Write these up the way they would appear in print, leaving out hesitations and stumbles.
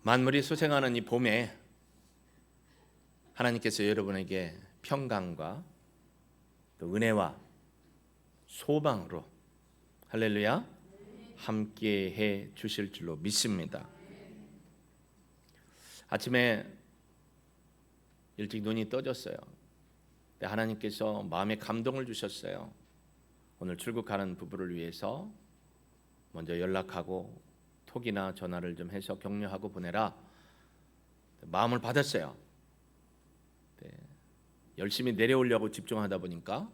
만물이 소생하는 이 봄에 하나님께서 여러분에게 평강과 또 은혜와 소망으로 할렐루야 함께 해 주실 줄로 믿습니다. 아침에 일찍 눈이 떠졌어요. 하나님께서 마음에 감동을 주셨어요. 오늘 출국하는 부부를 위해서 먼저 연락하고 톡이나 전화를 좀 해서 격려하고 보내라. 마음을 받았어요. 열심히 내려오려고 집중하다 보니까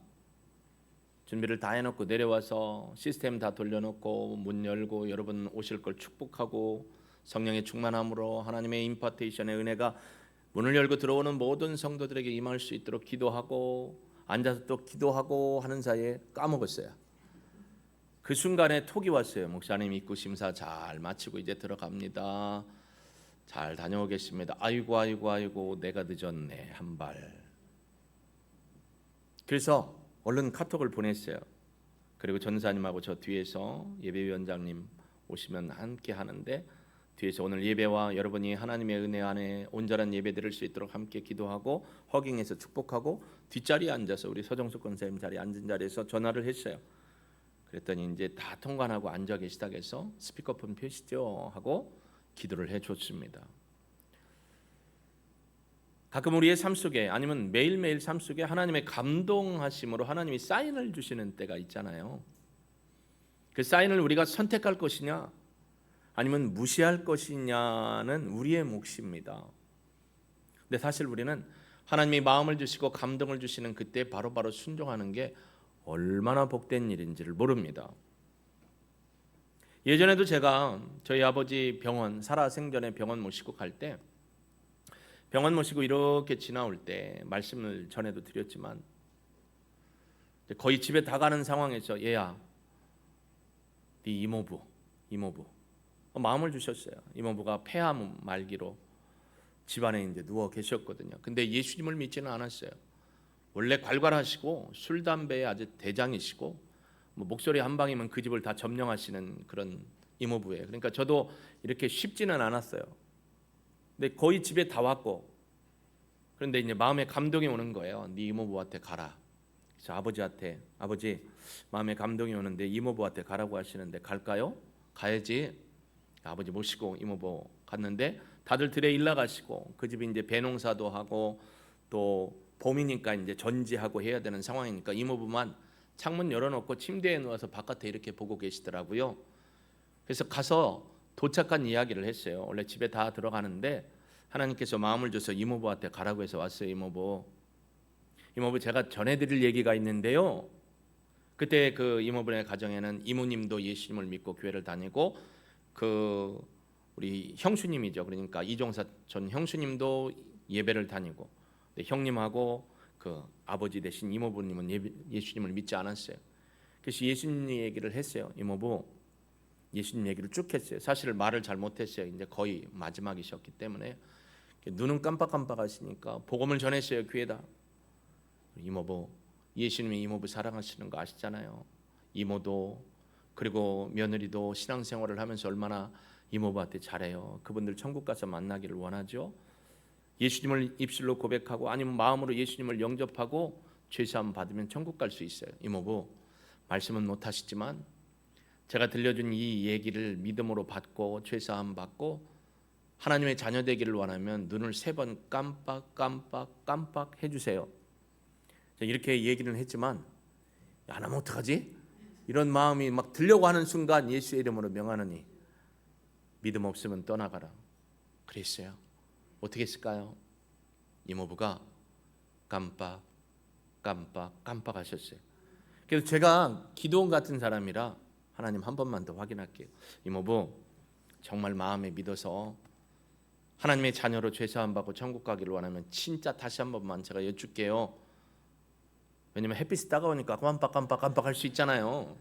준비를 다 해놓고 내려와서 시스템 다 돌려놓고 문 열고 여러분 오실 걸 축복하고 성령의 충만함으로 하나님의 임파테이션의 은혜가 문을 열고 들어오는 모든 성도들에게 임할 수 있도록 기도하고 앉아서 또 기도하고 하는 사이에 까먹었어요. 그 순간에 톡이 왔어요. 목사님 입구 심사 잘 마치고 이제 들어갑니다. 잘 다녀오겠습니다. 아이고 내가 늦었네 한 발. 그래서 얼른 카톡을 보냈어요. 그리고 전사님하고 저 뒤에서 예배위원장님 오시면 함께 하는데 뒤에서 오늘 예배와 여러분이 하나님의 은혜 안에 온전한 예배 드릴 수 있도록 함께 기도하고 허깅해서 축복하고 뒷자리에 앉아서 우리 서정숙 권사님 자리에 앉은 자리에서 전화를 했어요. 그랬더니 이제 다 통관하고 앉아 계시다 해서 스피커폰 펴시죠 하고 기도를 해줬습니다. 가끔 우리의 삶 속에 아니면 매일매일 삶 속에 하나님의 감동하심으로 하나님이 사인을 주시는 때가 있잖아요. 그 사인을 우리가 선택할 것이냐 아니면 무시할 것이냐는 우리의 몫입니다. 근데 사실 우리는 하나님이 마음을 주시고 감동을 주시는 그때 바로바로 순종하는 게 얼마나 복된 일인지를 모릅니다. 예전에도 제가 저희 아버지 병원 살아생전에 병원 모시고 갈 때 병원 모시고 이렇게 지나올 때 말씀을 전에도 드렸지만 거의 집에 다 가는 상황에서 얘야 네 이모부 마음을 주셨어요. 이모부가 폐암 말기로 집안에 이제 누워 계셨거든요. 근데 예수님을 믿지는 않았어요. 원래 괄괄하시고 술 담배에 아주 대장이시고 목소리 한 방이면 그 집을 다 점령하시는 그런 이모부예요. 그러니까 저도 이렇게 쉽지는 않았어요. 근데 거의 집에 다 왔고 그런데 이제 마음에 감동이 오는 거예요. 네 이모부한테 가라. 그래서 아버지한테 아버지 마음에 감동이 오는데 이모부한테 가라고 하시는데 갈까요? 가야지. 아버지 모시고 이모부 갔는데 다들 들에 일나 가시고 그 집이 이제 배농사도 하고 또 봄이니까 이제 전지하고 해야 되는 상황이니까 이모부만 창문 열어놓고 침대에 누워서 바깥에 이렇게 보고 계시더라고요. 그래서 가서 도착한 이야기를 했어요. 원래 집에 다 들어가는데 하나님께서 마음을 줘서 이모부한테 가라고 해서 왔어요. 이모부 제가 전해드릴 얘기가 있는데요. 그때 그 이모부의 가정에는 이모님도 예수님을 믿고 교회를 다니고 그 우리 형수님이죠. 그러니까 이종사 전 형수님도 예배를 다니고 형님하고 그 아버지 되신 이모부님은 예수님을 믿지 않았어요. 그래서 예수님 얘기를 했어요. 이모부 예수님 얘기를 쭉 했어요. 사실 말을 잘 못했어요. 이제 거의 마지막이셨기 때문에 눈은 깜빡깜빡하시니까 복음을 전했어요. 교회다. 이모부 예수님이 이모부 사랑하시는 거 아시잖아요. 이모도 그리고 며느리도 신앙생활을 하면서 얼마나 이모부한테 잘해요. 그분들 천국 가서 만나기를 원하죠. 예수님을 입술로 고백하고 아니면 마음으로 예수님을 영접하고 죄사함 받으면 천국 갈 수 있어요. 이모부 말씀은 못하시지만 제가 들려준 이 얘기를 믿음으로 받고 죄사함 받고 하나님의 자녀 되기를 원하면 눈을 3번 깜빡 해주세요. 이렇게 얘기는 했지만 야 나면 어떡하지? 이런 마음이 막 들려고 하는 순간 예수의 이름으로 명하노니 믿음 없으면 떠나가라 그랬어요. 어떻게 했을까요? 이모부가 깜빡 하셨어요. 그래서 제가 기도원 같은 사람이라 하나님 한 번만 더 확인할게요. 이모부 정말 마음에 믿어서 하나님의 자녀로 죄사함 받고 천국 가기를 원하면 진짜 다시 한 번만 제가 여쭐게요. 왜냐면 햇빛이 따가우니까 깜빡 할 수 있잖아요.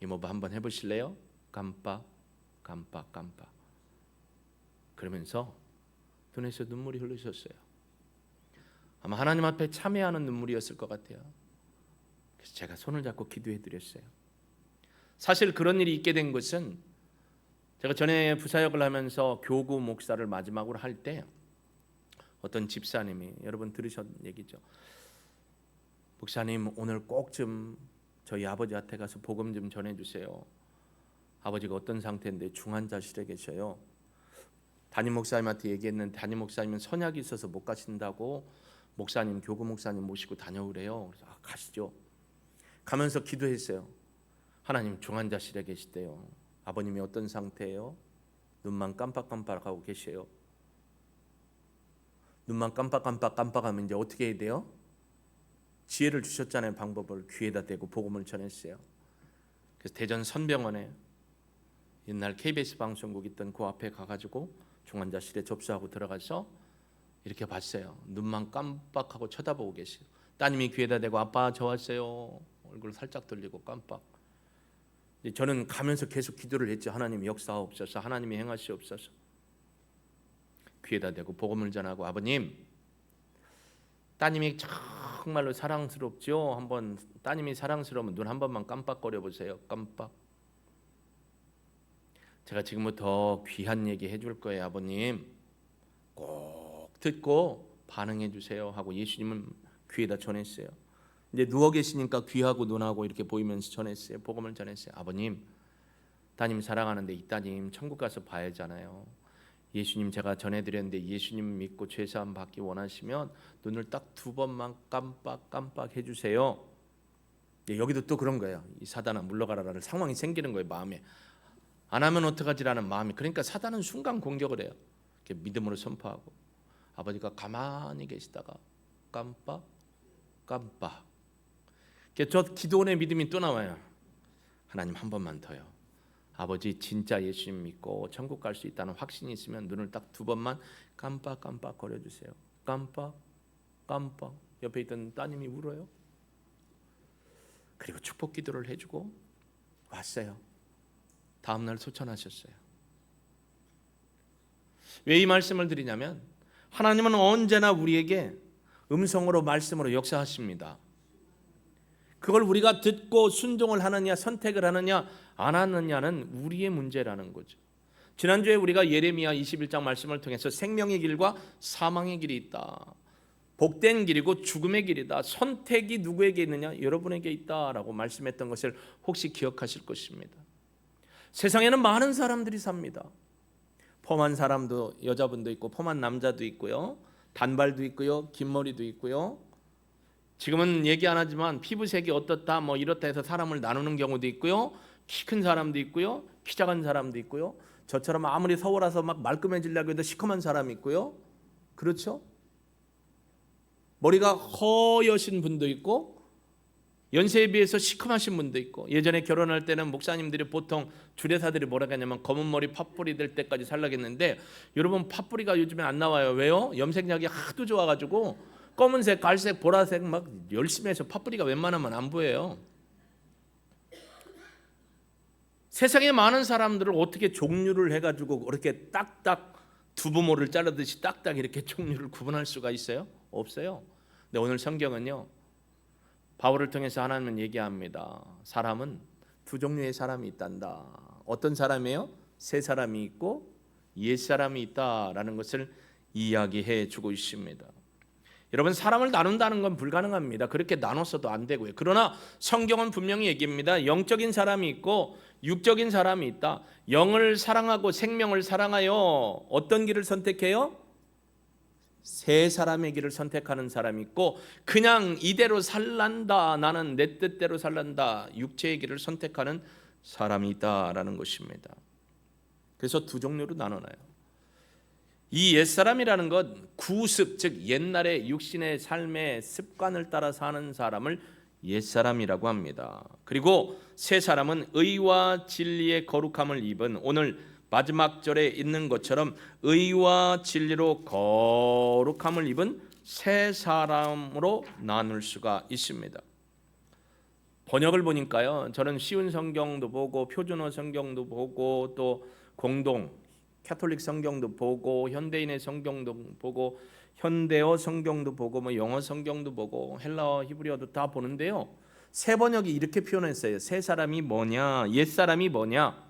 이모부 한번 해보실래요? 깜빡 그러면서 눈에서 눈물이 흐르셨어요. 아마 하나님 앞에 참회하는 눈물이었을 것 같아요. 그래서 제가 손을 잡고 기도해 드렸어요. 사실 그런 일이 있게 된 것은 제가 전에 부사역을 하면서 교구 목사를 마지막으로 할 때 어떤 집사님이, 여러분 들으셨 얘기죠. 목사님 오늘 꼭 좀 저희 아버지한테 가서 복음 좀 전해주세요. 아버지가 어떤 상태인데 중환자실에 계셔요. 담임 목사님한테 얘기했는데 담임 목사님은 선약이 있어서 못 가신다고 목사님, 교구 목사님 모시고 다녀오래요. 그래서 가시죠. 가면서 기도했어요. 하나님, 중환자실에 계시대요. 아버님이 어떤 상태예요? 눈만 깜빡깜빡하고 계세요. 눈만 깜빡하면 이제 어떻게 해야 돼요? 지혜를 주셨잖아요. 방법을 귀에다 대고 복음을 전했어요. 그래서 대전 선병원에 옛날 KBS 방송국 있던 그 앞에 가가지고 중환자실에 접수하고 들어가서 이렇게 봤어요. 눈만 깜빡하고 쳐다보고 계세요. 따님이 귀에다 대고 아빠 저 왔어요. 얼굴 살짝 돌리고 깜빡. 저는 가면서 계속 기도를 했죠. 하나님 역사하옵소서, 하나님이 행하시옵소서. 귀에다 대고 복음을 전하고, 아버님 따님이 정말로 사랑스럽죠. 한번 따님이 사랑스러우면 눈 한 번만 깜빡거려 보세요. 깜빡. 제가 지금부터 귀한 얘기 해줄 거예요. 아버님 꼭 듣고 반응해 주세요 하고 예수님은 귀에다 전했어요. 이제 누워 계시니까 귀하고 눈하고 이렇게 보이면서 전했어요. 복음을 전했어요. 아버님, 따님 사랑하는데 이 따님 천국 가서 봐야 하잖아요. 예수님 제가 전해드렸는데 예수님 믿고 죄사함 받기 원하시면 눈을 딱 2번만 깜빡 해주세요. 여기도 또 그런 거예요. 이 사단아 물러가라라는 상황이 생기는 거예요. 마음에 안 하면 어떡하지라는 마음이. 그러니까 사단은 순간 공격을 해요. 이렇게 믿음으로 선포하고, 아버지가 가만히 계시다가 깜빡. 저 기도원의 믿음이 또 나와요. 하나님 한 번만 더요. 아버지 진짜 예수님 믿고 천국 갈 수 있다는 확신이 있으면 눈을 딱 2번만 깜빡 거려주세요. 깜빡. 옆에 있던 따님이 울어요. 그리고 축복 기도를 해주고 왔어요. 다음날 소천하셨어요. 왜 이 말씀을 드리냐면, 하나님은 언제나 우리에게 음성으로 말씀으로 역사하십니다. 그걸 우리가 듣고 순종을 하느냐 선택을 하느냐 안 하느냐는 우리의 문제라는 거죠. 지난주에 우리가 예레미야 21장 말씀을 통해서 생명의 길과 사망의 길이 있다, 복된 길이고 죽음의 길이다, 선택이 누구에게 있느냐? 여러분에게 있다라고 말씀했던 것을 혹시 기억하실 것입니다. 세상에는 많은 사람들이 삽니다. 펌한 사람도, 여자분도 있고 펌한 남자도 있고요, 단발도 있고요, 긴 머리도 있고요. 지금은 얘기 안 하지만 피부색이 어떻다 뭐 이렇다 해서 사람을 나누는 경우도 있고요, 키 큰 사람도 있고요, 키 작은 사람도 있고요, 저처럼 아무리 서울와서 막 말끔해지려고 해도 시커먼 사람이 있고요. 그렇죠? 머리가 허여신 분도 있고 연세에 비해서 시커하신 분도 있고, 예전에 결혼할 때는 목사님들이 보통 주례사들이 뭐라고 하냐면 검은 머리 팥뿌리 될 때까지 살라겠는데, 여러분 팥뿌리가 요즘에 안 나와요. 왜요? 염색약이 하도 좋아가지고 검은색, 갈색, 보라색 막 열심히 해서 팥뿌리가 웬만하면 안 보여요. 세상에 많은 사람들을 어떻게 종류를 해가지고 그렇게 딱딱 두부모를 자르듯이 딱딱 이렇게 종류를 구분할 수가 있어요? 없어요. 근데 오늘 성경은요, 바울을 통해서 하나님은 얘기합니다. 사람은 2종류의 사람이 있단다. 어떤 사람이에요? 새 사람이 있고 옛 사람이 있다라는 것을 이야기해 주고 있습니다. 여러분, 사람을 나눈다는 건 불가능합니다. 그렇게 나눴어도 안 되고요. 그러나 성경은 분명히 얘기합니다. 영적인 사람이 있고 육적인 사람이 있다. 영을 사랑하고 생명을 사랑하여 어떤 길을 선택해요? 새 사람의 길을 선택하는 사람이 있고, 그냥 이대로 살란다, 나는 내 뜻대로 살란다, 육체의 길을 선택하는 사람이 있다라는 것입니다. 그래서 2종류로 나눠놔요. 이 옛사람이라는 것, 구습, 즉 옛날의 육신의 삶의 습관을 따라 사는 사람을 옛사람이라고 합니다. 그리고 새 사람은 의와 진리의 거룩함을 입은, 오늘 마지막 절에 있는 것처럼 의와 진리로 거룩함을 입은 새 사람으로 나눌 수가 있습니다. 번역을 보니까요, 저는 쉬운 성경도 보고 표준어 성경도 보고 또 공동 캐톨릭 성경도 보고 현대인의 성경도 보고 현대어 성경도 보고 뭐 영어 성경도 보고 헬라어 히브리어도 다 보는데요, 새 번역이 이렇게 표현했어요. 새 사람이 뭐냐, 옛 사람이 뭐냐?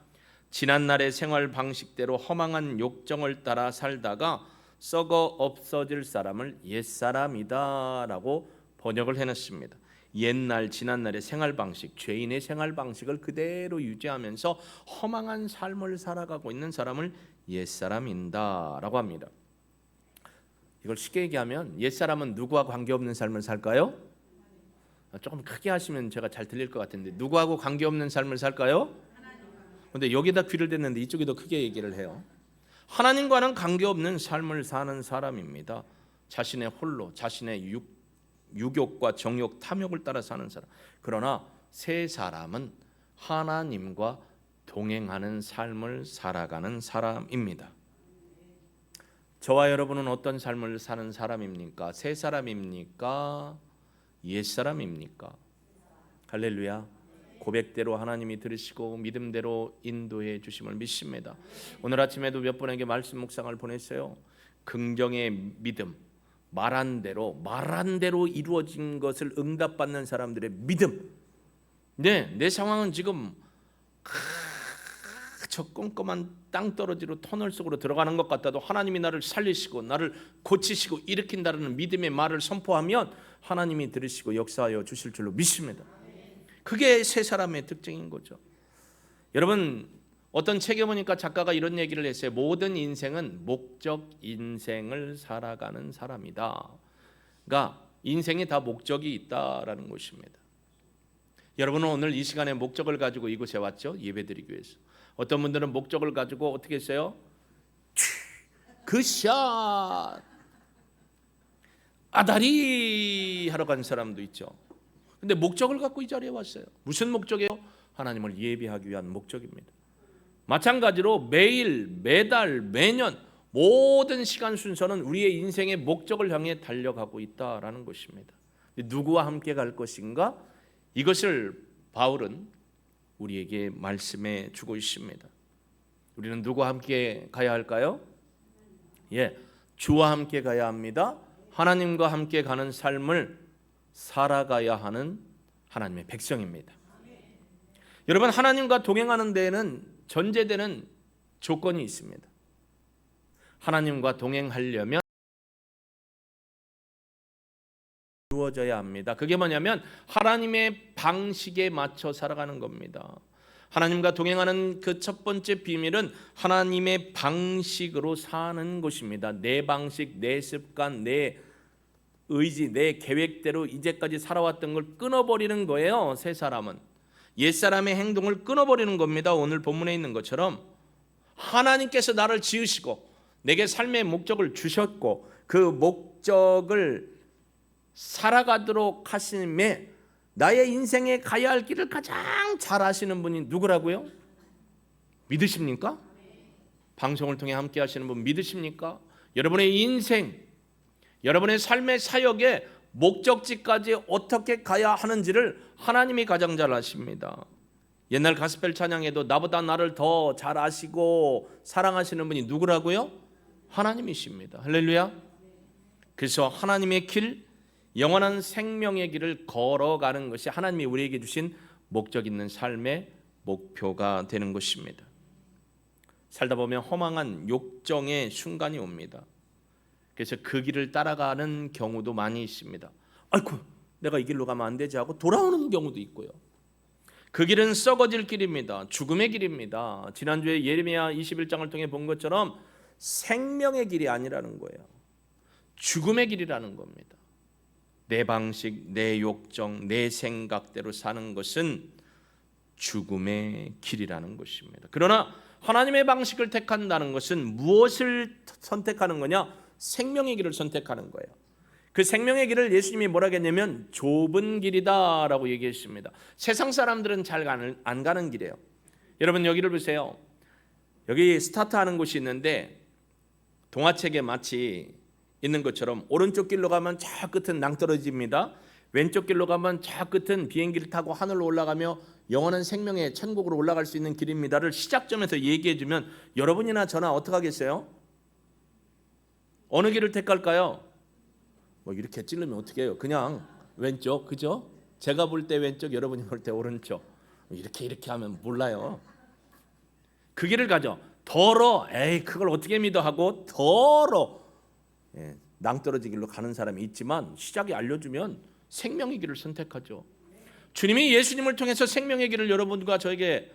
지난날의 생활 방식대로 허망한 욕정을 따라 살다가 썩어 없어질 사람을 옛사람이다라고 번역을 해놨습니다. 옛날 지난날의 생활 방식, 죄인의 생활 방식을 그대로 유지하면서 허망한 삶을 살아가고 있는 사람을 옛사람인다라고 합니다. 이걸 쉽게 얘기하면 옛사람은 누구와 관계없는 삶을 살까요? 조금 크게 하시면 제가 잘 들릴 것 같은데, 누구하고 관계없는 삶을 살까요? 근데 여기다 귀를 댔는데 이쪽이 더 크게 얘기를 해요. 하나님과는 관계없는 삶을 사는 사람입니다. 자신의 홀로, 자신의 육욕과 정욕, 탐욕을 따라 사는 사람. 그러나 새 사람은 하나님과 동행하는 삶을 살아가는 사람입니다. 저와 여러분은 어떤 삶을 사는 사람입니까? 새 사람입니까? 옛 사람입니까? 할렐루야. 고백대로 하나님이 들으시고 믿음대로 인도해 주심을 믿습니다. 오늘 아침에도 몇 분에게 말씀 묵상을 보냈어요. 긍정의 믿음, 말한 대로 이루어진 것을 응답받는 사람들의 믿음. 네, 내 상황은 지금 저 꼼꼼한 땅떨어지로 터널 속으로 들어가는 것 같아도 하나님이 나를 살리시고 나를 고치시고 일으킨다는 믿음의 말을 선포하면 하나님이 들으시고 역사하여 주실 줄로 믿습니다. 그게 새 사람의 특징인 거죠. 여러분, 어떤 책에 보니까 작가가 이런 얘기를 했어요. 모든 인생은 목적 인생을 살아가는 사람이다. 그러니까 인생에 다 목적이 있다라는 것입니다. 여러분은 오늘 이 시간에 목적을 가지고 이곳에 왔죠? 예배드리기 위해서. 어떤 분들은 목적을 가지고 어떻게 했어요? 굿샷 아다리 하러 간 사람도 있죠. 근데 목적을 갖고 이 자리에 왔어요. 무슨 목적이에요? 하나님을 예배하기 위한 목적입니다. 마찬가지로 매일, 매달, 매년 모든 시간 순서는 우리의 인생의 목적을 향해 달려가고 있다라는 것입니다. 누구와 함께 갈 것인가? 이것을 바울은 우리에게 말씀해 주고 있습니다. 우리는 누구와 함께 가야 할까요? 주와 함께 가야 합니다. 하나님과 함께 가는 삶을 살아가야 하는 하나님의 백성입니다. 여러분, 하나님과 동행하는 데에는 전제되는 조건이 있습니다. 하나님과 동행하려면 이루어져야 합니다. 그게 뭐냐면 하나님의 방식에 맞춰 살아가는 겁니다. 하나님과 동행하는 그 첫 번째 비밀은 하나님의 방식으로 사는 것입니다. 내 방식, 내 습관, 내 의지, 내 계획대로 이제까지 살아왔던 걸 끊어버리는 거예요. 새 사람은 옛사람의 행동을 끊어버리는 겁니다. 오늘 본문에 있는 것처럼 하나님께서 나를 지으시고 내게 삶의 목적을 주셨고 그 목적을 살아가도록 하심에 나의 인생에 가야 할 길을 가장 잘 아시는 분이 누구라고요? 믿으십니까? 방송을 통해 함께 하시는 분 믿으십니까? 여러분의 인생, 여러분의 삶의 사역의 목적지까지 어떻게 가야 하는지를 하나님이 가장 잘 아십니다. 옛날 가스펠 찬양에도 나보다 나를 더 잘 아시고 사랑하시는 분이 누구라고요? 하나님이십니다. 할렐루야. 그래서 하나님의 길, 영원한 생명의 길을 걸어가는 것이 하나님이 우리에게 주신 목적 있는 삶의 목표가 되는 것입니다. 살다 보면 허망한 욕정의 순간이 옵니다. 그래서 그 길을 따라가는 경우도 많이 있습니다. 아이고, 내가 이 길로 가면 안 되지 하고 돌아오는 경우도 있고요. 그 길은 썩어질 길입니다. 죽음의 길입니다. 지난주에 예레미야 21장을 통해 본 것처럼 생명의 길이 아니라는 거예요. 죽음의 길이라는 겁니다. 내 방식, 내 욕정, 내 생각대로 사는 것은 죽음의 길이라는 것입니다. 그러나 하나님의 방식을 택한다는 것은 무엇을 선택하는 거냐? 생명의 길을 선택하는 거예요. 그 생명의 길을 예수님이 뭐라고 했냐면 좁은 길이다라고 얘기했습니다. 세상 사람들은 잘 안 가는 길이에요. 여러분 여기를 보세요. 여기 스타트하는 곳이 있는데 동화책에 마치 있는 것처럼 오른쪽 길로 가면 저 끝은 낭떠러지입니다. 왼쪽 길로 가면 저 끝은 비행기를 타고 하늘로 올라가며 영원한 생명의 천국으로 올라갈 수 있는 길입니다를 시작점에서 얘기해주면 여러분이나 저나 어떻게 하겠어요? 어느 길을 택할까요? 뭐 이렇게 찌르면 어떻게 해요? 그냥 왼쪽, 그죠? 제가 볼 때 왼쪽, 여러분이 볼 때 오른쪽. 이렇게 하면 몰라요. 그 길을 가죠. 더러, 에이 그걸 어떻게 믿어 하고 더러 낭떠러지 길로 가는 사람이 있지만 시작이 알려주면 생명의 길을 선택하죠. 주님이 예수님을 통해서 생명의 길을 여러분과 저에게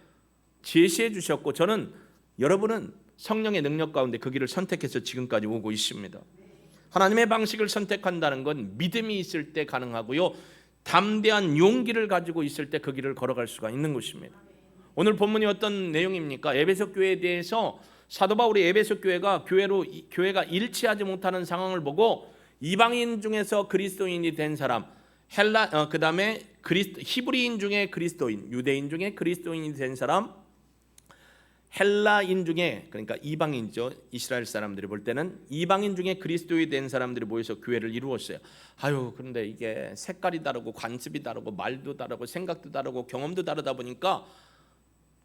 제시해 주셨고, 저는 여러분은 성령의 능력 가운데 그 길을 선택해서 지금까지 오고 있습니다. 하나님의 방식을 선택한다는 건 믿음이 있을 때 가능하고요, 담대한 용기를 가지고 있을 때 그 길을 걸어갈 수가 있는 것입니다. 오늘 본문이 어떤 내용입니까? 에베소 교회에 대해서 사도 바울이 에베소 교회가 교회가 일치하지 못하는 상황을 보고 이방인 중에서 그리스도인이 된 사람, 그다음에 히브리인 중에 그리스도인, 유대인 중에 그리스도인이 된 사람, 헬라인 중에, 그러니까 이방인이죠. 이스라엘 사람들이 볼 때는 이방인 중에 그리스도인이 된 사람들이 모여서 교회를 이루었어요. 그런데 이게 색깔이 다르고 관습이 다르고 말도 다르고 생각도 다르고 경험도 다르다 보니까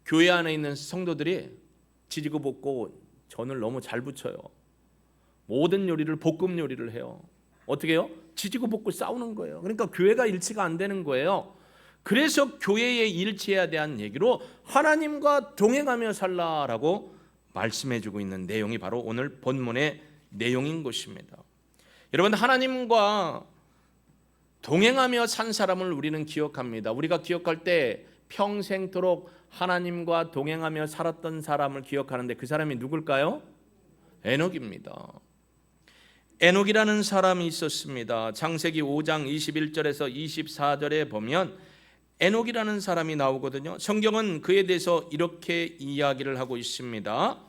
교회 안에 있는 성도들이 지지고 볶고 전을 너무 잘 붙여요. 모든 요리를 볶음 요리를 해요. 어떻게 해요? 지지고 볶고 싸우는 거예요. 그러니까 교회가 일치가 안 되는 거예요. 그래서 교회에 일치해야 대한 얘기로 하나님과 동행하며 살라라고 말씀해주고 있는 내용이 바로 오늘 본문의 내용인 것입니다. 여러분, 하나님과 동행하며 산 사람을 우리는 기억합니다. 우리가 기억할 때 평생토록 하나님과 동행하며 살았던 사람을 기억하는데 그 사람이 누굴까요? 에녹입니다. 에녹이라는 사람이 있었습니다. 창세기 5장 21절에서 24절에 보면 에녹이라는 사람이 나오거든요. 성경은 그에 대해서 이렇게 이야기를 하고 있습니다.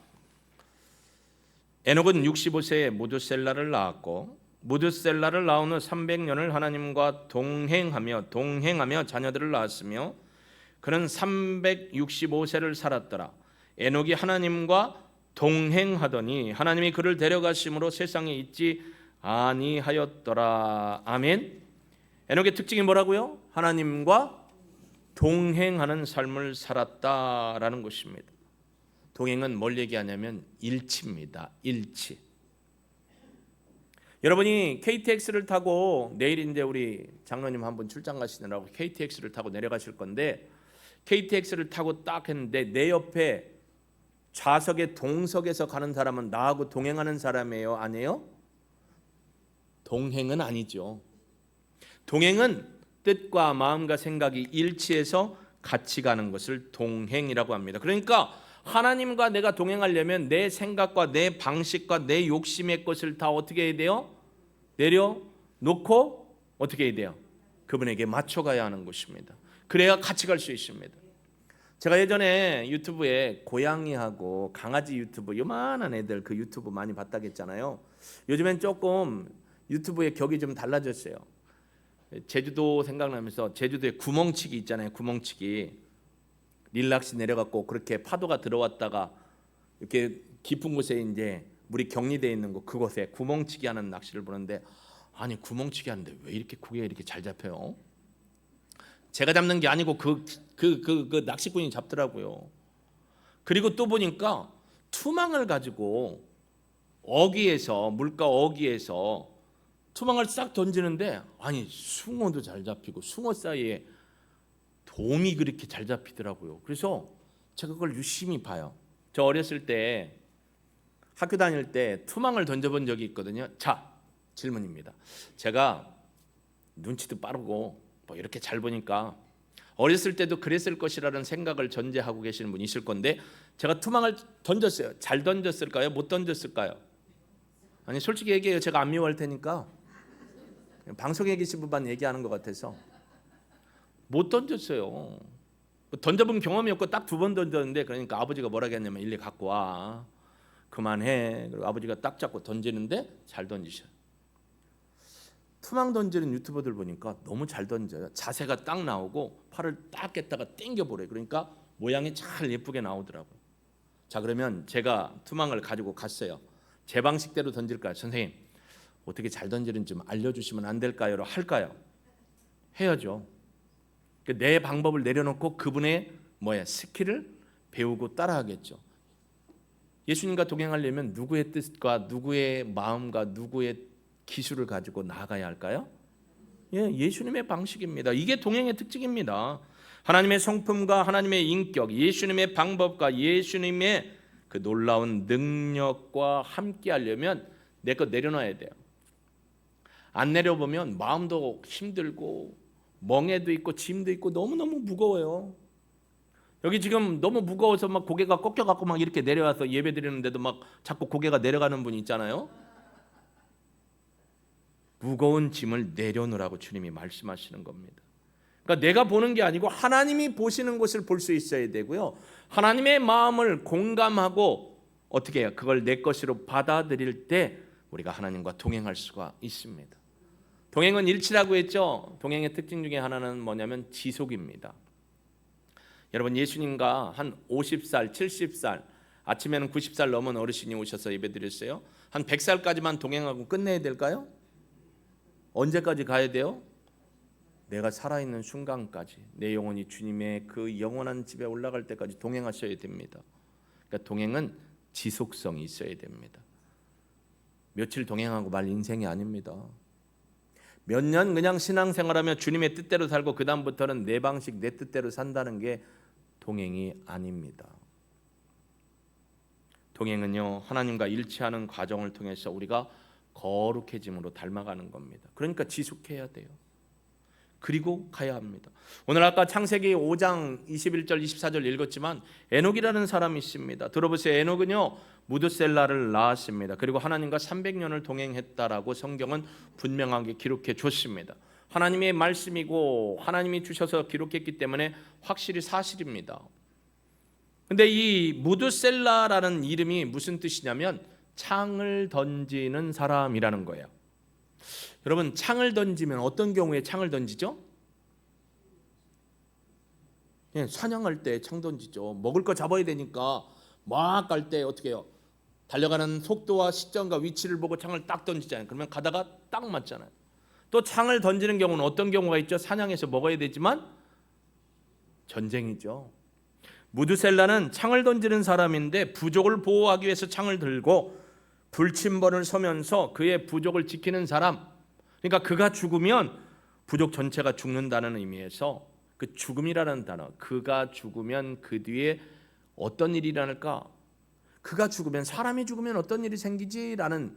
에녹은 65세에 무드셀라를 낳았고 무드셀라를 낳은 후 300년을 하나님과 동행하며 자녀들을 낳았으며 그는 365세를 살았더라. 에녹이 하나님과 동행하더니 하나님이 그를 데려가심으로 세상에 있지 아니하였더라. 아멘. 에녹의 특징이 뭐라고요? 하나님과 동행하는 삶을 살았다라는 것입니다. 동행은 뭘 얘기하냐면 일치입니다. 일치. 여러분이 KTX를 타고 내일 이제 우리 장로님 한번 출장 가시느라고 KTX를 타고 내려가실 건데 KTX를 타고 딱 했는데 내 옆에 좌석의 동석에서 가는 사람은 나하고 동행하는 사람이에요? 아니에요? 동행은 아니죠. 동행은 뜻과 마음과 생각이 일치해서 같이 가는 것을 동행이라고 합니다. 그러니까 하나님과 내가 동행하려면 내 생각과 내 방식과 내 욕심의 것을 다 어떻게 해야 돼요? 내려놓고 어떻게 해야 돼요? 그분에게 맞춰가야 하는 것입니다. 그래야 같이 갈 수 있습니다. 제가 예전에 유튜브에 고양이하고 강아지 유튜브, 요만한 애들 그 유튜브 많이 봤다겠잖아요. 요즘엔 조금 유튜브의 격이 좀 달라졌어요. 제주도 생각나면서 제주도에 구멍치기 있잖아요. 구멍치기. 릴락스 내려갖고 그렇게 파도가 들어왔다가 이렇게 깊은 곳에 이제 물이 격리되어 있는 곳, 그곳에 구멍치기 하는 낚시를 보는데, 아니 구멍치기 하는데 왜 이렇게 고기가 이렇게 잘 잡혀요? 제가 잡는 게 아니고 그 낚시꾼이 잡더라고요. 그리고 또 보니까 투망을 가지고 물가 어귀에서 투망을 싹 던지는데, 아니 숭어도 잘 잡히고 숭어 사이에 돔이 그렇게 잘 잡히더라고요. 그래서 제가 그걸 유심히 봐요. 저 어렸을 때 학교 다닐 때 투망을 던져본 적이 있거든요. 자, 질문입니다. 제가 눈치도 빠르고 뭐 이렇게 잘 보니까 어렸을 때도 그랬을 것이라는 생각을 전제하고 계시는 분이 있을 건데, 제가 투망을 던졌어요. 잘 던졌을까요? 못 던졌을까요? 아니 솔직히 얘기해요. 제가 안 미워할 테니까. 방송에 계신 분만 얘기하는 것 같아서 못 던졌어요. 던져본 경험이 없고 딱 2번 던졌는데, 그러니까 아버지가 뭐라 했냐면 일리 갖고 와, 그만해. 그리고 아버지가 딱 잡고 던지는데 잘 던지셔. 투망 던지는 유튜버들 보니까 너무 잘 던져요. 자세가 딱 나오고 팔을 딱 깼다가 당겨보래. 그러니까 모양이 잘 예쁘게 나오더라고요. 자, 그러면 제가 투망을 가지고 갔어요. 제 방식대로 던질까요? 선생님 어떻게 잘 던지는지 좀 알려주시면 안 될까요? 할까요? 해야죠. 내 방법을 내려놓고 그분의 스킬을 배우고 따라하겠죠. 예수님과 동행하려면 누구의 뜻과 누구의 마음과 누구의 기술을 가지고 나아가야 할까요? 예수님의 방식입니다. 이게 동행의 특징입니다. 하나님의 성품과 하나님의 인격, 예수님의 방법과 예수님의 그 놀라운 능력과 함께 하려면 내 것 내려놔야 돼요. 안 내려보면 마음도 힘들고 멍에도 있고 짐도 있고 너무너무 무거워요. 여기 지금 너무 무거워서 막 고개가 꺾여갖고 막 이렇게 내려와서 예배 드리는데도 막 자꾸 고개가 내려가는 분이 있잖아요. 무거운 짐을 내려놓으라고 주님이 말씀하시는 겁니다. 그러니까 내가 보는 게 아니고 하나님이 보시는 것을 볼 수 있어야 되고요. 하나님의 마음을 공감하고 어떻게 해요? 그걸 내 것으로 받아들일 때 우리가 하나님과 동행할 수가 있습니다. 동행은 일치라고 했죠. 동행의 특징 중에 하나는 뭐냐면 지속입니다. 여러분, 예수님과 한 50살, 70살, 아침에는 90살 넘은 어르신이 오셔서 예배드렸어요. 한 100살까지만 동행하고 끝내야 될까요? 언제까지 가야 돼요? 내가 살아있는 순간까지, 내 영혼이 주님의 그 영원한 집에 올라갈 때까지 동행하셔야 됩니다. 그러니까 동행은 지속성이 있어야 됩니다. 며칠 동행하고 말 인생이 아닙니다. 몇 년 그냥 신앙생활하며 주님의 뜻대로 살고 그 다음부터는 내 방식 내 뜻대로 산다는 게 동행이 아닙니다. 동행은요, 하나님과 일치하는 과정을 통해서 우리가 거룩해짐으로 닮아가는 겁니다. 그러니까 지속해야 돼요. 그리고 가야 합니다. 오늘 아까 창세기 5장 21절 24절 읽었지만 에녹이라는 사람이 있습니다. 들어보세요. 에녹은요 무드셀라를 낳았습니다. 그리고 하나님과 300년을 동행했다라고 성경은 분명하게 기록해 줬습니다. 하나님의 말씀이고 하나님이 주셔서 기록했기 때문에 확실히 사실입니다. 근데 이 무드셀라라는 이름이 무슨 뜻이냐면 창을 던지는 사람이라는 거예요. 여러분, 창을 던지면 어떤 경우에 창을 던지죠? 예, 사냥할 때 창 던지죠. 먹을 거 잡아야 되니까 막 갈 때 어떻게 해요? 달려가는 속도와 시점과 위치를 보고 창을 딱 던지잖아요. 그러면 가다가 딱 맞잖아요. 또 창을 던지는 경우는 어떤 경우가 있죠? 사냥해서 먹어야 되지만 전쟁이죠. 무드셀라는 창을 던지는 사람인데 부족을 보호하기 위해서 창을 들고 불침번을 서면서 그의 부족을 지키는 사람. 그러니까 그가 죽으면 부족 전체가 죽는다는 의미에서 그 죽음이라는 단어, 그가 죽으면 그 뒤에 어떤 일이 일어날까? 그가 죽으면, 사람이 죽으면 어떤 일이 생기지라는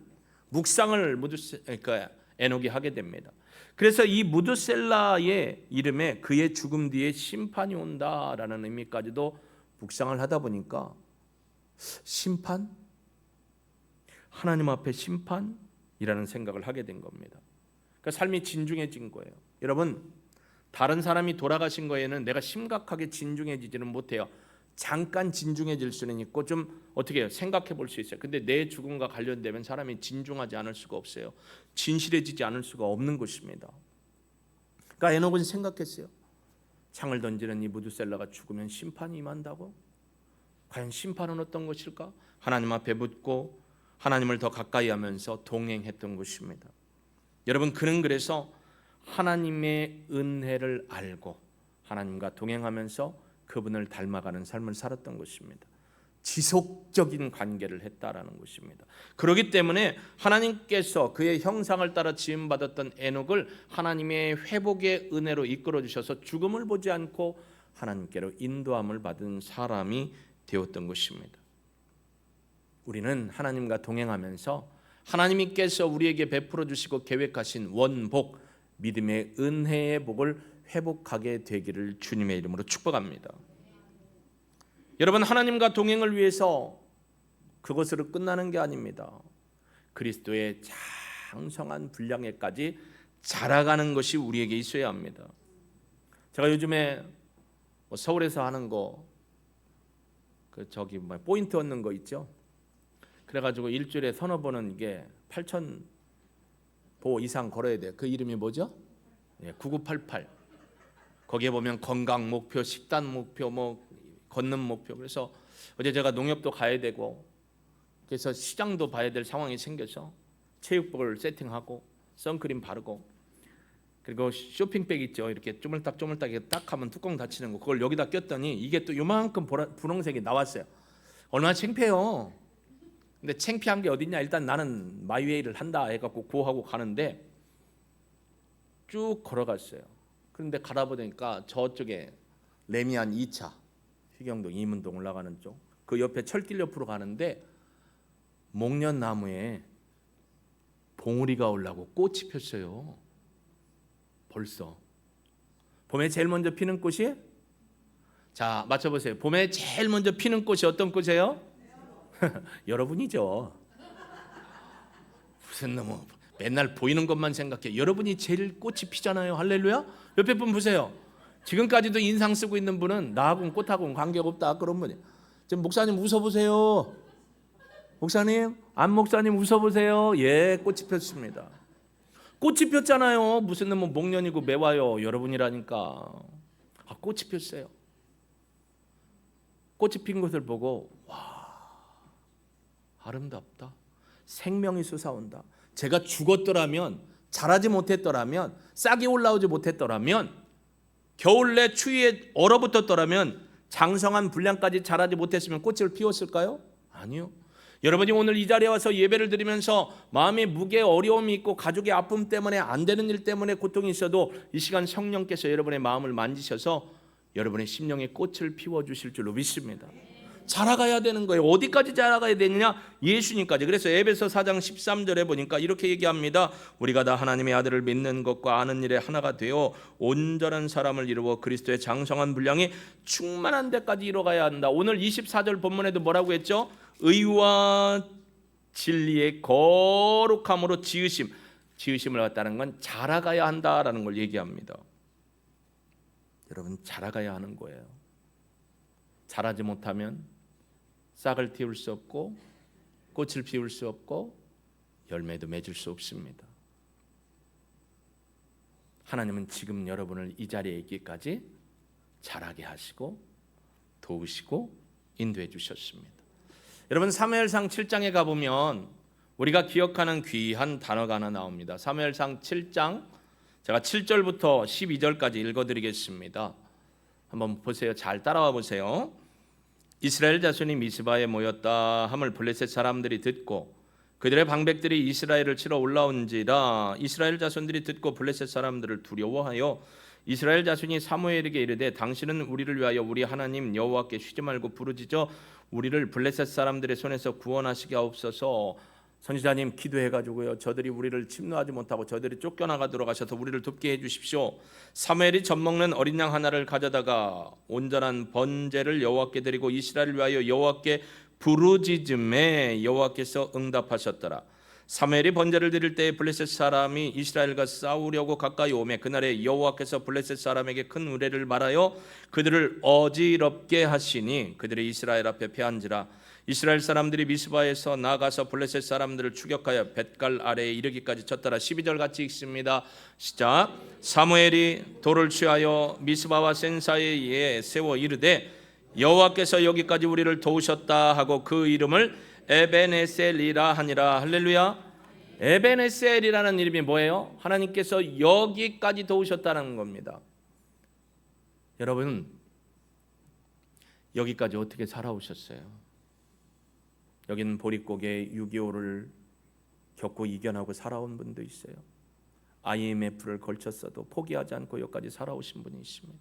묵상을 그러니까 에녹이 하게 됩니다. 그래서 이 무드셀라의 이름에 그의 죽음 뒤에 심판이 온다라는 의미까지도 묵상을 하다 보니까 심판? 하나님 앞에 심판이라는 생각을 하게 된 겁니다. 그러니까 삶이 진중해진 거예요. 여러분, 다른 사람이 돌아가신 거에는 내가 심각하게 진중해지지는 못해요. 잠깐 진중해질 수는 있고 좀 어떻게 해요? 생각해 볼 수 있어요. 근데 내 죽음과 관련되면 사람이 진중하지 않을 수가 없어요. 진실해지지 않을 수가 없는 것입니다. 그러니까 에녹은 생각했어요. 창을 던지는 이 무드셀라가 죽으면 심판이 임한다고? 과연 심판은 어떤 것일까? 하나님 앞에 묻고 하나님을 더 가까이 하면서 동행했던 것입니다. 여러분, 그는 그래서 하나님의 은혜를 알고 하나님과 동행하면서 그분을 닮아가는 삶을 살았던 것입니다. 지속적인 관계를 했다라는 것입니다. 그렇기 때문에 하나님께서 그의 형상을 따라 지음받았던 에녹을 하나님의 회복의 은혜로 이끌어 주셔서 죽음을 보지 않고 하나님께로 인도함을 받은 사람이 되었던 것입니다. 우리는 하나님과 동행하면서 하나님께서 우리에게 베풀어 주시고 계획하신 원복, 믿음의 은혜의 복을 회복하게 되기를 주님의 이름으로 축복합니다. 여러분, 하나님과 동행을 위해서 그것으로 끝나는 게 아닙니다. 그리스도의 장성한 분량에까지 자라가는 것이 우리에게 있어야 합니다. 제가 요즘에 서울에서 하는 거 포인트 얻는 거 있죠. 그래가지고 일주일에 서너 번은 이게 8,000보 이상 걸어야 돼요. 그 이름이 뭐죠? 9988. 거기에 보면 건강 목표, 식단 목표, 걷는 목표. 그래서 어제 제가 농협도 가야 되고 그래서 시장도 봐야 될 상황이 생겨서 체육복을 세팅하고 선크림 바르고 그리고 쇼핑백 있죠. 이렇게 쪼물딱 이렇게 딱 하면 뚜껑 닫히는 거, 그걸 여기다 꼈더니 이게 또 요만큼 분홍색이 나왔어요. 얼마나 창피해요. 근데 창피한 게 어딨냐? 일단 나는 마이웨이를 한다 해갖고 고하고 가는데 쭉 걸어갔어요. 그런데 가다 보니까 저쪽에 레미안 2차 휘경동 이문동 올라가는 쪽, 그 옆에 철길 옆으로 가는데 목련나무에 봉우리가 올라오고 꽃이 폈어요. 벌써 봄에 제일 먼저 피는 꽃이, 자 맞춰보세요. 봄에 제일 먼저 피는 꽃이 어떤 꽃이에요? 여러분이죠. 무슨 너무 맨날 보이는 것만 생각해. 여러분이 제일 꽃이 피잖아요. 할렐루야. 옆에 분 보세요. 지금까지도 인상 쓰고 있는 분은 나하고는 꽃하고는 관계없다 그런 분이. 지금 목사님 웃어보세요. 목사님, 안 목사님 웃어보세요. 예, 꽃이 폈습니다. 꽃이 폈잖아요. 무슨 뭐 목련이고 매화요. 여러분이라니까. 아, 꽃이 폈어요. 꽃이 핀 것을 보고 와, 아름답다. 생명이 솟아온다. 제가 죽었더라면, 자라지 못했더라면, 싹이 올라오지 못했더라면, 겨울내 추위에 얼어붙었더라면, 장성한 분량까지 자라지 못했으면 꽃을 피웠을까요? 아니요. 여러분이 오늘 이 자리에 와서 예배를 드리면서 마음의 무게, 어려움이 있고 가족의 아픔 때문에 안 되는 일 때문에 고통이 있어도 이 시간 성령께서 여러분의 마음을 만지셔서 여러분의 심령의 꽃을 피워주실 줄로 믿습니다. 자라가야 되는 거예요. 어디까지 자라가야 되느냐? 예수님까지. 그래서 에베소 4장 13절에 보니까 이렇게 얘기합니다. 우리가 다 하나님의 아들을 믿는 것과 아는 일에 하나가 되어 온전한 사람을 이루어 그리스도의 장성한 분량이 충만한 데까지 이뤄가야 한다. 오늘 24절 본문에도 뭐라고 했죠? 의와 진리의 거룩함으로 지으심을 갖다는 건 자라가야 한다라는 걸 얘기합니다. 여러분, 자라가야 하는 거예요. 자라지 못하면 싹을 틔울 수 없고 꽃을 피울 수 없고 열매도 맺을 수 없습니다. 하나님은 지금 여러분을 이 자리에 있기까지 자라게 하시고 도우시고 인도해 주셨습니다. 여러분, 사무엘상 7장에 가보면 우리가 기억하는 귀한 단어가 하나 나옵니다. 사무엘상 7장, 제가 7절부터 12절까지 읽어드리겠습니다. 한번 보세요. 잘 따라와 보세요. 이스라엘 자손이 미스바에 모였다 함을 블레셋 사람들이 듣고 그들의 방백들이 이스라엘을 치러 올라온지라. 이스라엘 자손들이 듣고 블레셋 사람들을 두려워하여 이스라엘 자손이 사무엘에게 이르되 당신은 우리를 위하여 우리 하나님 여호와께 쉬지 말고 부르짖어 우리를 블레셋 사람들의 손에서 구원하시게 하옵소서. 선지자님 기도해가지고요, 저들이 우리를 침노하지 못하고 저들이 쫓겨나가도록 하셔서 우리를 돕게 해주십시오. 사무엘이 젖먹는 어린 양 하나를 가져다가 온전한 번제를 여호와께 드리고 이스라엘을 위하여 여호와께 부르짖음에 여호와께서 응답하셨더라. 사무엘이 번제를 드릴 때에 블레셋 사람이 이스라엘과 싸우려고 가까이 오매 그날에 여호와께서 블레셋 사람에게 큰 의뢰를 말하여 그들을 어지럽게 하시니 그들이 이스라엘 앞에 패한지라. 이스라엘 사람들이 미스바에서 나가서 블레셋 사람들을 추격하여 벳갈 아래에 이르기까지 쳤더라. 12절 같이 읽습니다. 시작. 사무엘이 돌을 취하여 미스바와 센 사이에 세워 이르되 여호와께서 여기까지 우리를 도우셨다 하고 그 이름을 에베네셀이라 하니라. 할렐루야. 에베네셀이라는 이름이 뭐예요? 하나님께서 여기까지 도우셨다는 겁니다. 여러분, 여기까지 어떻게 살아오셨어요? 여기는 보릿고개 6.25를 겪고 이겨나고 살아온 분도 있어요. IMF를 걸쳤어도 포기하지 않고 여기까지 살아오신 분이 있습니다.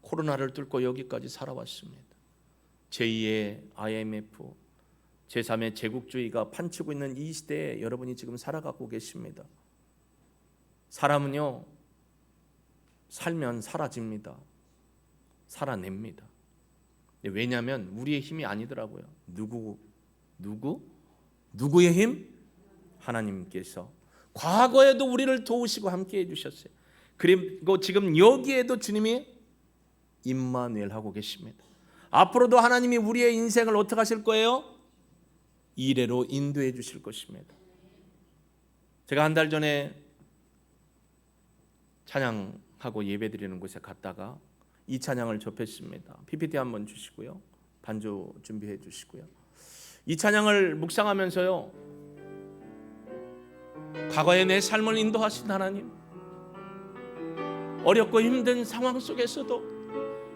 코로나를 뚫고 여기까지 살아왔습니다. 제2의 IMF, 제3의 제국주의가 판치고 있는 이 시대에 여러분이 지금 살아가고 계십니다. 사람은요, 살면 사라집니다. 살아냅니다. 왜냐하면 우리의 힘이 아니더라고요. 누구의 힘? 하나님께서 과거에도 우리를 도우시고 함께 해주셨어요. 그리고 지금 여기에도 주님이 임마누엘 하고 계십니다. 앞으로도 하나님이 우리의 인생을 어떻게 하실 거예요? 이래로 인도해 주실 것입니다. 제가 한 달 전에 찬양하고 예배드리는 곳에 갔다가 이 찬양을 접했습니다. PPT 한번 주시고요, 반주 준비해 주시고요. 이 찬양을 묵상하면서요, 과거의 내 삶을 인도하신 하나님, 어렵고 힘든 상황 속에서도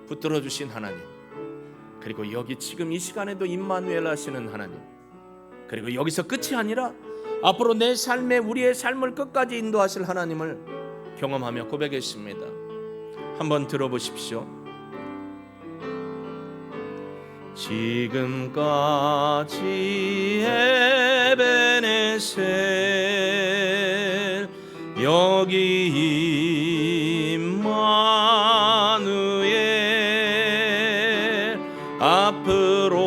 붙들어 주신 하나님, 그리고 여기 지금 이 시간에도 임마누엘 하시는 하나님, 그리고 여기서 끝이 아니라 앞으로 내 삶에 우리의 삶을 끝까지 인도하실 하나님을 경험하며 고백했습니다. 한번 들어보십시오. 지금까지 에베네셀 여기 임마누엘 앞으로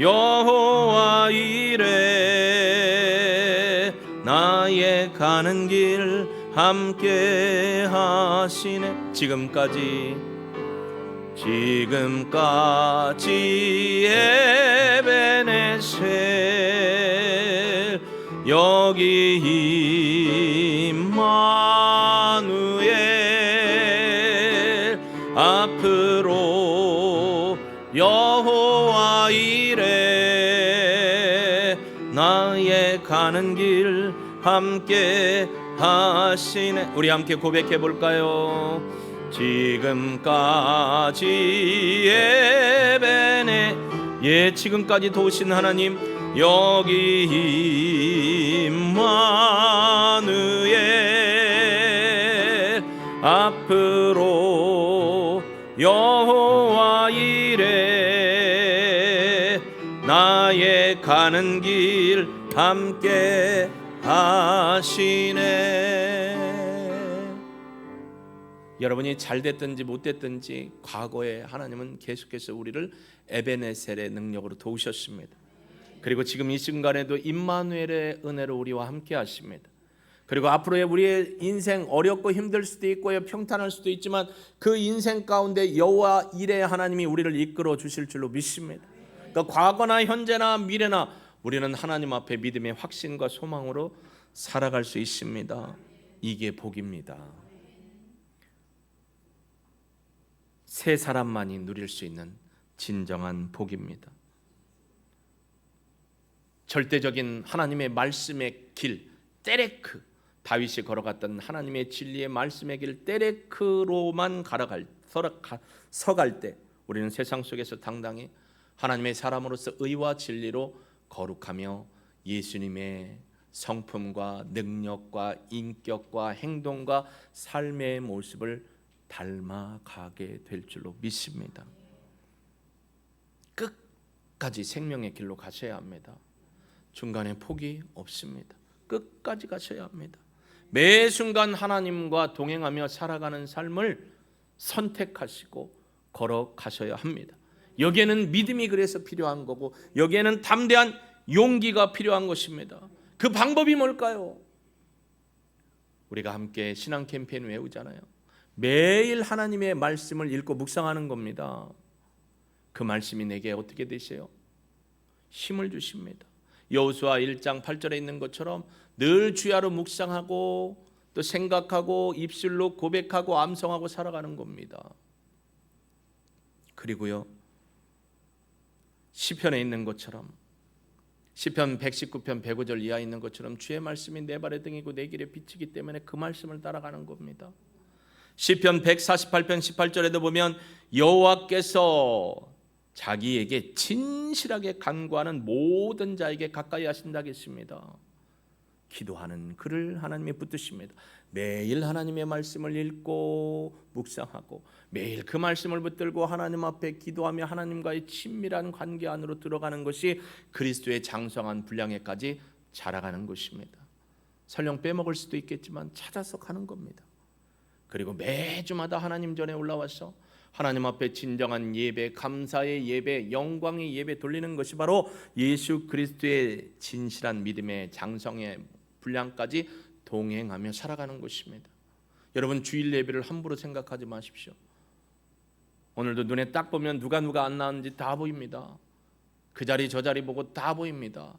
여호와 이레 나의 가는 길 함께 하시네. 지금까지 에베네셀 여기 임마누엘 앞으로 여호와 이레 나의 가는 길 함께 하시네. 우리 함께 고백해 볼까요? 지금까지 지금까지 도우신 하나님 여기 임마누엘 앞으로 여호와 이레 나의 가는 길 함께 하시네. 여러분이 잘 됐든지 못 됐든지 과거에 하나님은 계속해서 우리를 에베네셀의 능력으로 도우셨습니다. 그리고 지금 이 순간에도 임마누엘의 은혜로 우리와 함께 하십니다. 그리고 앞으로의 우리의 인생 어렵고 힘들 수도 있고요, 평탄할 수도 있지만 그 인생 가운데 여호와 이레 하나님이 우리를 이끌어 주실 줄로 믿습니다. 그러니까 과거나 현재나 미래나 우리는 하나님 앞에 믿음의 확신과 소망으로 살아갈 수 있습니다. 이게 복입니다. 세 사람만이 누릴 수 있는 진정한 복입니다. 절대적인 하나님의 말씀의 길 때레크, 다윗이 걸어갔던 하나님의 진리의 말씀의 길 때레크로만 서갈 때 우리는 세상 속에서 당당히 하나님의 사람으로서 의와 진리로 거룩하며 예수님의 성품과 능력과 인격과 행동과 삶의 모습을 닮아가게 될 줄로 믿습니다. 끝까지 생명의 길로 가셔야 합니다. 중간에 포기 없습니다. 끝까지 가셔야 합니다. 매 순간 하나님과 동행하며 살아가는 삶을 선택하시고 걸어가셔야 합니다. 여기에는 믿음이 그래서 필요한 거고 여기에는 담대한 용기가 필요한 것입니다. 그 방법이 뭘까요? 우리가 함께 신앙 캠페인 외우잖아요. 매일 하나님의 말씀을 읽고 묵상하는 겁니다. 그 말씀이 내게 어떻게 되세요? 힘을 주십니다. 여호수아 1장 8절에 있는 것처럼 늘 주야로 묵상하고 또 생각하고 입술로 고백하고 암송하고 살아가는 겁니다. 그리고요, 시편에 있는 것처럼 시편 119편 105절 이하에 있는 것처럼 주의 말씀이 내 발의 등이고 내 길에 빛이기 때문에 그 말씀을 따라가는 겁니다. 시편 148편 18절에도 보면 여호와께서 자기에게 진실하게 간구하는 모든 자에게 가까이 하신다고 했습니다. 기도하는 그를 하나님이 붙드십니다. 매일 하나님의 말씀을 읽고 묵상하고 매일 그 말씀을 붙들고 하나님 앞에 기도하며 하나님과의 친밀한 관계 안으로 들어가는 것이 그리스도의 장성한 분량에까지 자라가는 것입니다. 설령 빼먹을 수도 있겠지만 찾아서 가는 겁니다. 그리고 매주마다 하나님 전에 올라와서 하나님 앞에 진정한 예배, 감사의 예배, 영광의 예배 돌리는 것이 바로 예수 그리스도의 진실한 믿음의 장성의 분량까지 동행하며 살아가는 것입니다. 여러분, 주일 예배를 함부로 생각하지 마십시오. 오늘도 눈에 딱 보면 누가 안 나왔는지 다 보입니다. 그 자리 저 자리 보고 다 보입니다.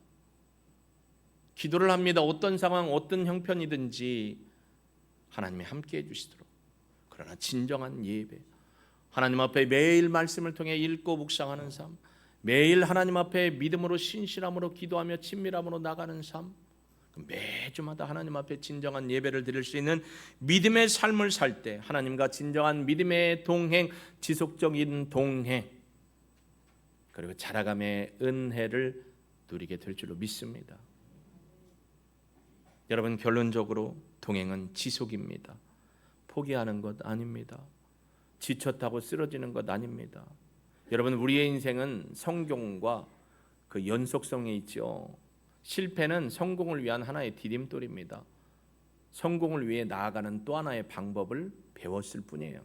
기도를 합니다. 어떤 상황, 어떤 형편이든지 하나님이 함께해 주시도록. 그러나 진정한 예배, 하나님 앞에 매일 말씀을 통해 읽고 묵상하는 삶, 매일 하나님 앞에 믿음으로 신실함으로 기도하며 친밀함으로 나가는 삶, 매주마다 하나님 앞에 진정한 예배를 드릴 수 있는 믿음의 삶을 살 때 하나님과 진정한 믿음의 동행, 지속적인 동행, 그리고 자라감의 은혜를 누리게 될 줄로 믿습니다. 여러분, 결론적으로 동행은 지속입니다. 포기하는 것 아닙니다. 지쳤다고 쓰러지는 것 아닙니다. 여러분, 우리의 인생은 성공과 그 연속성에 있죠. 실패는 성공을 위한 하나의 디딤돌입니다. 성공을 위해 나아가는 또 하나의 방법을 배웠을 뿐이에요.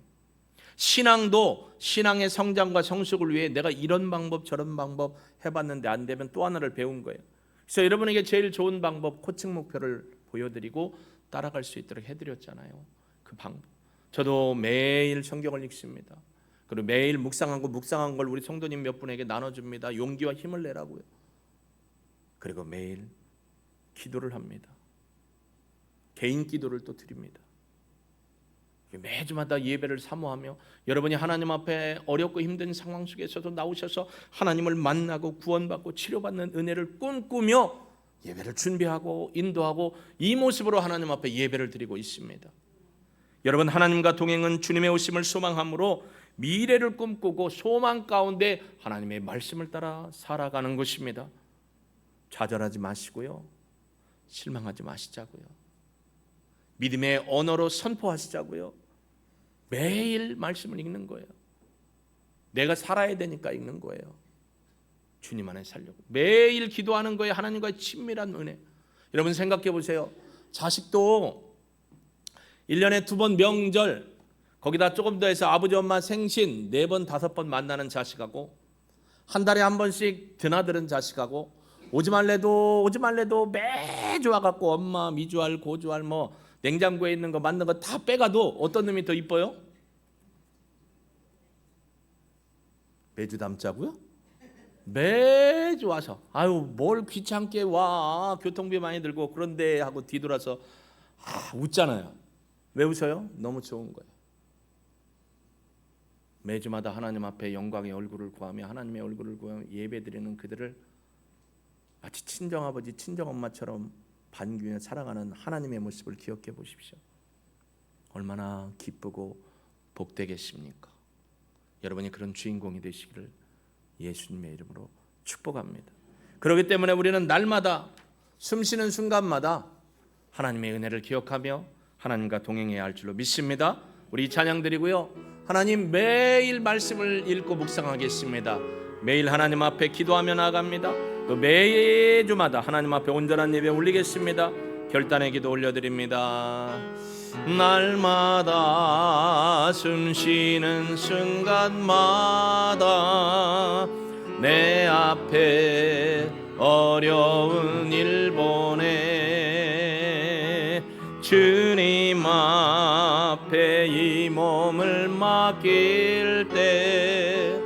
신앙도 신앙의 성장과 성숙을 위해 내가 이런 방법 저런 방법 해봤는데 안 되면 또 하나를 배운 거예요. 그래서 여러분에게 제일 좋은 방법, 코칭 목표를 보여드리고 따라갈 수 있도록 해드렸잖아요. 그 방법. 저도 매일 성경을 읽습니다. 그리고 매일 묵상한 걸 우리 성도님 몇 분에게 나눠줍니다. 용기와 힘을 내라고요. 그리고 매일 기도를 합니다. 개인 기도를 또 드립니다. 매주마다 예배를 사모하며 여러분이 하나님 앞에 어렵고 힘든 상황 속에서도 나오셔서 하나님을 만나고 구원받고 치료받는 은혜를 꿈꾸며 예배를 준비하고 인도하고 이 모습으로 하나님 앞에 예배를 드리고 있습니다. 여러분, 하나님과 동행은 주님의 오심을 소망함으로 미래를 꿈꾸고 소망 가운데 하나님의 말씀을 따라 살아가는 것입니다. 좌절하지 마시고요, 실망하지 마시자고요, 믿음의 언어로 선포하시자고요. 매일 말씀을 읽는 거예요. 내가 살아야 되니까 읽는 거예요. 주님 안에 살려고 매일 기도하는 거예요. 하나님과의 친밀한 은혜. 여러분 생각해 보세요. 자식도 1년에 2번 명절, 거기다 조금 더 해서 아버지 엄마 생신 4번 5번 만나는 자식하고 한 달에 한 번씩 드나드는 자식하고 오지 말래도 매주 와갖고 엄마 미주알 고주알 뭐 냉장고에 있는 거 만든 거 다 빼가도 어떤 놈이 더 이뻐요? 매주 닮자고요? 매주 와서 아유 뭘 귀찮게 와, 교통비 많이 들고 그런데 하고 뒤돌아서 웃잖아요. 왜 웃어요? 너무 좋은 거예요. 매주마다 하나님 앞에 영광의 얼굴을 구하며 하나님의 얼굴을 구하며 예배드리는 그들을 마치 친정아버지 친정엄마처럼 반기며 사랑하는 하나님의 모습을 기억해 보십시오. 얼마나 기쁘고 복되겠습니까? 여러분이 그런 주인공이 되시기를 예수님의 이름으로 축복합니다. 그렇기 때문에 우리는 날마다 숨쉬는 순간마다 하나님의 은혜를 기억하며 하나님과 동행해야 할 줄로 믿습니다. 우리 찬양 드리고요, 하나님 매일 말씀을 읽고 묵상하겠습니다. 매일 하나님 앞에 기도하며 나아갑니다. 또 매주마다 하나님 앞에 온전한 예배 올리겠습니다. 결단의 기도 올려드립니다. 날마다 숨쉬는 순간마다 내 앞에 어려운 일 보내 주님 앞에 이 몸을 맡길 때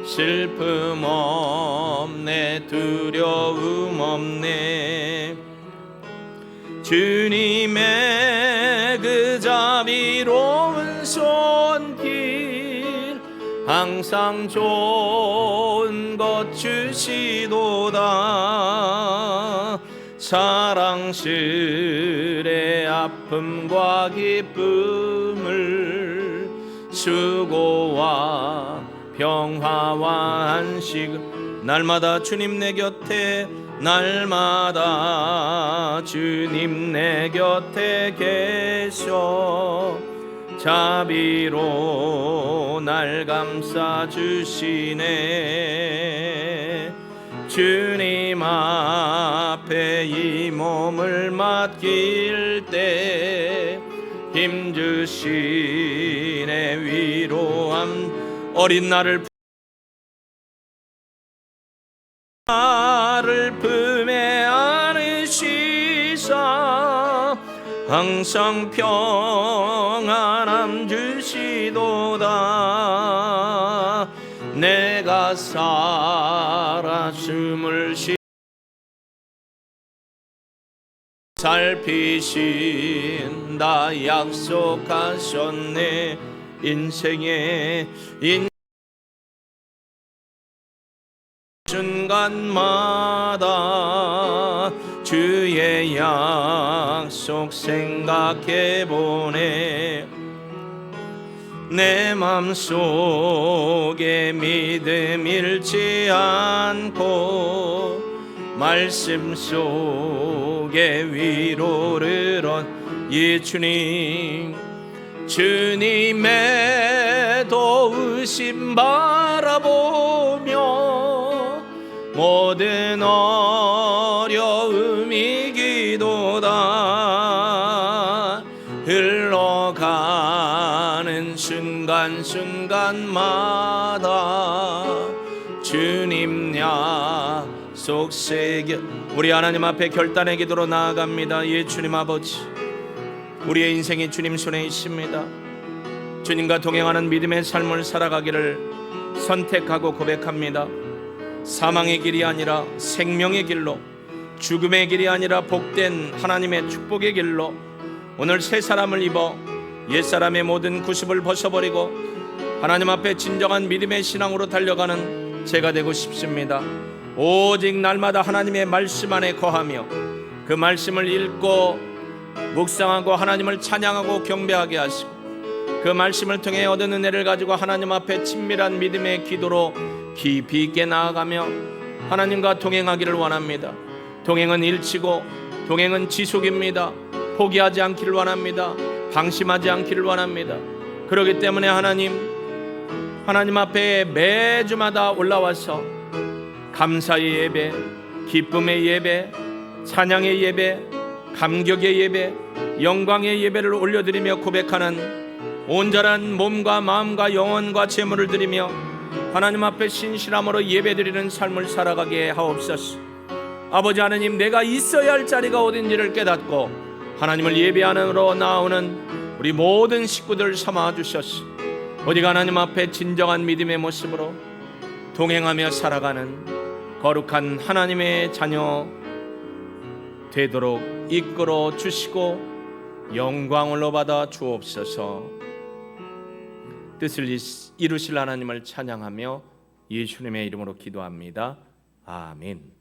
슬픔 없네, 두려움 없네. 주님의 그 자비로운 손길 항상 좋은 것 주시도다. 사랑스레 아픔과 기쁨을 수고와 평화와 안식을 날마다 주님 내 곁에, 날마다 주님 내 곁에 계셔 자비로 날 감싸 주시네. 주님 앞에 이 몸을 맡길 때 힘주시네. 위로함 어린 나를 품에 안으시사 항상 평안함 주시도다. 내가 살아 숨을 쉬 살피신다 약속하셨네. 인생의 순간마다 주의 약속 생각해보네. 내 맘속에 믿음 잃지 않고 말씀 속에 위로를 얻. 예 주님, 주님의 주의 도우심 바라보며 모든 어려움이 기도다. 흘러가는 순간순간마다 주님 약속 새겨. 우리 하나님 앞에 결단의 기도로 나아갑니다. 예, 주님 아버지, 우리의 인생이 주님 손에 있습니다. 주님과 동행하는 믿음의 삶을 살아가기를 선택하고 고백합니다. 사망의 길이 아니라 생명의 길로, 죽음의 길이 아니라 복된 하나님의 축복의 길로 오늘 새 사람을 입어 옛사람의 모든 구습을 벗어버리고 하나님 앞에 진정한 믿음의 신앙으로 달려가는 제가 되고 싶습니다. 오직 날마다 하나님의 말씀 안에 거하며 그 말씀을 읽고 묵상하고 하나님을 찬양하고 경배하게 하시고 그 말씀을 통해 얻은 은혜를 가지고 하나님 앞에 친밀한 믿음의 기도로 깊이 있게 나아가며 하나님과 동행하기를 원합니다. 동행은 일치고 동행은 지속입니다. 포기하지 않기를 원합니다. 방심하지 않기를 원합니다. 그렇기 때문에 하나님 앞에 매주마다 올라와서 감사의 예배, 기쁨의 예배, 찬양의 예배, 감격의 예배, 영광의 예배를 올려드리며 고백하는 온전한 몸과 마음과 영혼과 재물을 드리며 하나님 앞에 신실함으로 예배드리는 삶을 살아가게 하옵소서. 아버지 하나님, 내가 있어야 할 자리가 어딘지를 깨닫고 하나님을 예배하는으로 나오는 우리 모든 식구들 삼아 주셨소. 오직 하나님 앞에 진정한 믿음의 모습으로 동행하며 살아가는 거룩한 하나님의 자녀 되도록 이끌어 주시고 영광을 받아 주옵소서. 뜻을 이루실 하나님을 찬양하며 예수님의 이름으로 기도합니다. 아멘.